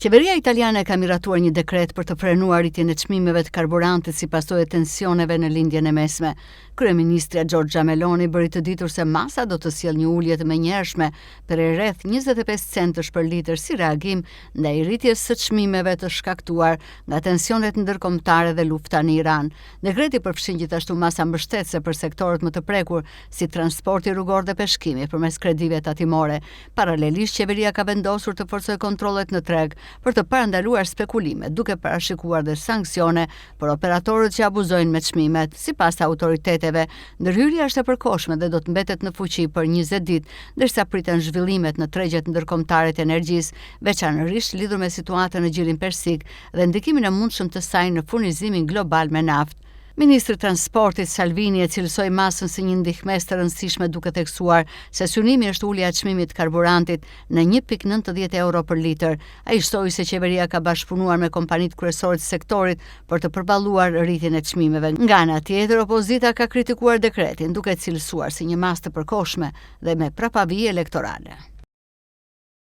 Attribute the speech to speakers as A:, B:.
A: Qeveria italiane ka miratuar një dekret për të frenuar rritjen e çmimeve të karburantit si pasojë e tensioneve në lindjen e mesme. Kryeministria Giorgia Meloni bëri të ditur se masa do të sjellë një ulje të menjëhershme për rreth 25 centësh për litër si reagim ndaj rritjes së çmimeve të shkaktuar nga tensionet ndërkombëtare dhe lufta në Iran. Dekreti përfshin gjithashtu masa mbështetëse për sektorët më të prekur si transporti rrugor dhe peshkimi përmes kredive tatimore. Paralelisht, qeveria ka vendosur të forcojë kontrollet në treg për të parandaluar spekulime, duke parashikuar dhe sanksione për operatorët që abuzojnë me çmimet. Sipas autoriteteve, ndërhyrja është e përkohshme dhe do të mbetet në fuqi për 20 ditë, ndërsa priten zhvillimet në tregjet ndërkombëtare të energjisë, veçanërisht lidhur me situatën në Gjirin Persik dhe ndikimin e mundshëm të saj në furnizimin global me naftë. Ministri i Transportit Salvini e cilësoi masën si një ndihmës të rëndësishme duke theksuar se synimi është ulja e çmimit të karburantit në 1.90 euro për litër. Ai shtoi se qeveria ka bashkëpunuar me kompanitë kryesore të sektorit për të përballuar rritjen e çmimeve. Nga ana tjetër, opozita ka kritikuar dekretin duke cilësuar si një masë të përkohshme dhe me prapavijë elektorale.